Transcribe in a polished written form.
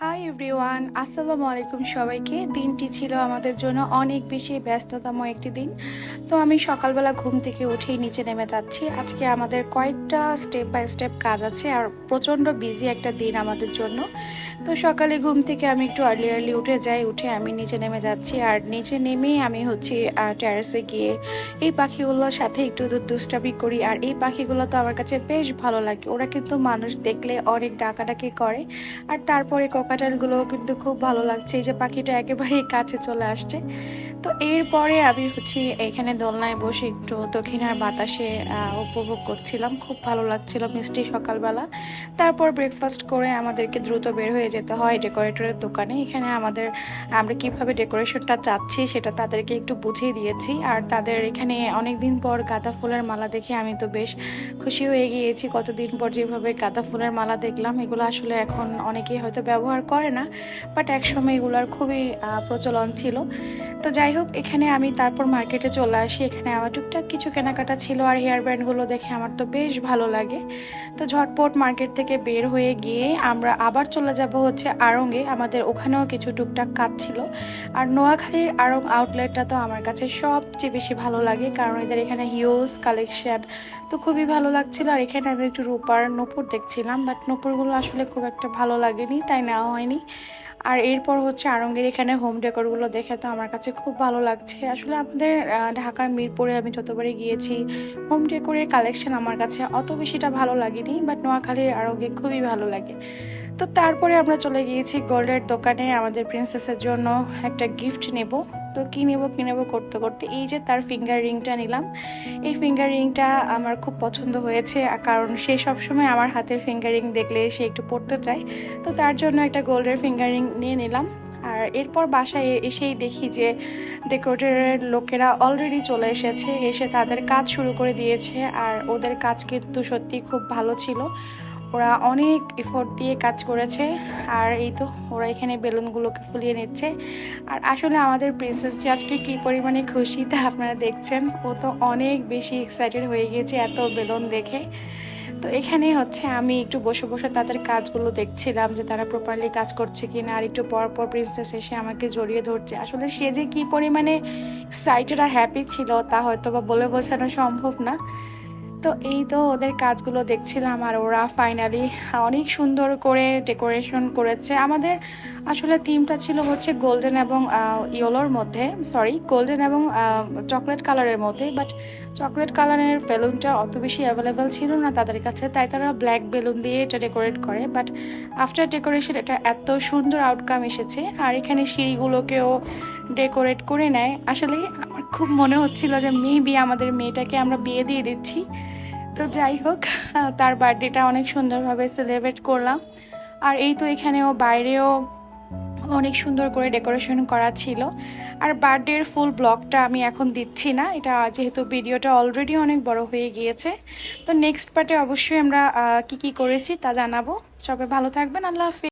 Hi everyone, আসসালামু আলাইকুম সবাইকে। দিনটি ছিল আমাদের জন্য অনেক বেশি ব্যস্ততম একটি দিন। তো আমি সকালবেলা ঘুম থেকে উঠেই নিচে নেমে যাচ্ছি। আজকে আমাদের কয়েকটা স্টেপ বাই স্টেপ কাজ আছে আর প্রচণ্ড বিজি একটা দিন আমাদের জন্য। তো সকালে ঘুম থেকে আমি একটু আর্লি উঠে যাই, উঠে আমি নিচে নেমে যাচ্ছি। আর নিচে নেমেই আমি টেরেসে গিয়ে এই পাখিগুলোর সাথে একটু দুষ্টামি করি। আর এই পাখিগুলো তো আমার কাছে বেশ ভালো লাগে। ওরা কিন্তু মানুষ দেখলে অনেক ডাকাডাকি করে। আর তারপরে কোকাটেলগুলো কিন্তু খুব ভালো লাগছে, এই যে পাখিটা একেবারেই কাছে চলে আসছে। তো এরপরে আমি এখানে দোলনায় বসে একটু দক্ষিণার বাতাসে উপভোগ করছিলাম। খুব ভালো লাগছিল, মিষ্টি সকালবেলা। তারপর ব্রেকফাস্ট করে আমাদেরকে দ্রুত বের হয়ে যেতে হয় ডেকোরেটরের দোকানে। এখানে আমরা কিভাবে ডেকোরেশনটা চাচ্ছি সেটা তাদেরকে একটু বুঝিয়ে দিয়েছি। আর তাদের এখানে অনেকদিন পর গাঁদা ফুলের মালা দেখে আমি তো বেশ খুশি হয়ে গিয়েছি। কতদিন পর যেভাবে গাঁদা ফুলের মালা দেখলাম, এগুলো আসলে এখন অনেকেই হয়তো ব্যবহার করে না, বাট একসময় এগুলোর খুবই প্রচলন ছিল। তো যাই হোক, এখানে আমি তারপর মার্কেটে চলে আসি। এখানে আমার টুকটাক কিছু কেনাকাটা ছিল, আর হেয়ার ব্যান্ডগুলো দেখে আমার তো বেশ ভালো লাগে। তো ঝটপট মার্কেট থেকে বের হয়ে গিয়ে আমরা আবার চলে যাব আড়ংয়ে। আমাদের ওখানেও কিছু টুকটাক কাজ ছিল। আর নোয়াখালীর আড়ং আউটলেটটা তো আমার কাছে সবচেয়ে বেশি ভালো লাগে, কারণ এদের এখানে হিউজ কালেকশন। তো খুবই ভালো লাগছিল। আর এখানে আমি একটু রূপার নূপুর দেখছিলাম, বাট নূপুরগুলো আসলে খুব একটা ভালো লাগেনি, তাই নেওয়া হয়নি। আর এরপর আড়ংয়ের এখানে হোম ডেকোরগুলো দেখে তো আমার কাছে খুব ভালো লাগছে। আসলে আমাদের ঢাকার মিরপুরে আমি যতবারই গিয়েছি, হোম ডেকোরের কালেকশন আমার কাছে অত বেশিটা ভালো লাগেনি, বাট নোয়াখালীর আড়ংয়ে খুবই ভালো লাগে। তো তারপরে আমরা চলে গিয়েছি গোল্ডের দোকানে আমাদের প্রিন্সেসের জন্য একটা গিফট নেব। তো কি নেব করতে করতে এই যে তার ফিঙ্গার রিংটা নিলাম। এই ফিঙ্গার রিংটা আমার খুব পছন্দ হয়েছে, কারণ সে সবসময় আমার হাতের ফিঙ্গার রিং দেখলে সে একটু পড়তে চায়। তো তার জন্য একটা গোল্ডের ফিঙ্গার রিং নিয়ে নিলাম। আর এরপর বাসায় এসেই দেখি যে ডেকোরেটরের লোকেরা অলরেডি চলে এসেছে, এসে তাদের কাজ শুরু করে দিয়েছে। আর ওদের কাজ কিন্তু সত্যি খুব ভালো ছিল। ওরা অনেক এফোর্ট দিয়ে কাজ করেছে। আর এই তো ওরা এখানে বেলুনগুলোকে ফুলিয়ে নিচ্ছে। আর আসলে আমাদের প্রিন্সেস যে আজকে কী পরিমাণে খুশি তা আপনারা দেখছেন। ও তো অনেক বেশি এক্সাইটেড হয়ে গিয়েছে এত বেলুন দেখে। তো এখানে আমি একটু বসে বসে তাদের কাজগুলো দেখছিলাম যে তারা প্রপারলি কাজ করছে কিনা। আর একটু পর পর প্রিন্সেস এসে আমাকে জড়িয়ে ধরছে। আসলে সে যে কী পরিমাণে এক্সাইটেড আর হ্যাপি ছিল তা হয়তো বা বলে বোঝানো সম্ভব না। তো এই তো ওদের কাজগুলো দেখছিলাম। আর ওরা ফাইনালি অনেক সুন্দর করে ডেকোরেশন করেছে। আমাদের আসলে থিমটা ছিল গোল্ডেন এবং ইয়েলোর মধ্যে, গোল্ডেন এবং চকলেট কালারের মধ্যে। বাট চকলেট কালারের বেলুনটা অত বেশি অ্যাভেলেবেল ছিল না তাদের কাছে, তাই তারা ব্ল্যাক বেলুন দিয়ে এটা ডেকোরেট করে। বাট আফটার ডেকোরেশন এটা এত সুন্দর আউটকাম এসেছে। আর এখানে সিঁড়িগুলোকেও ডেকোরেট করে নেয়। আসলে আমার খুব মনে হচ্ছিল যে মেবি আমাদের মেয়েটাকে আমরা বিয়ে দিয়ে দিচ্ছি। তো যাই হোক, তার বার্থডেটা অনেক সুন্দরভাবে সেলিব্রেট করলাম। আর এই তো এখানেও বাইরেও অনেক সুন্দর করে ডেকোরেশন করা ছিল। আর বার্থডের ফুল ব্লগটা আমি এখন দিচ্ছি না, এটা যেহেতু ভিডিওটা অলরেডি অনেক বড় হয়ে গিয়েছে। তো নেক্সট পার্টে অবশ্যই আমরা কি করেছি তা জানাবো। সবাই ভালো থাকবেন, আল্লাহ হাফিজ।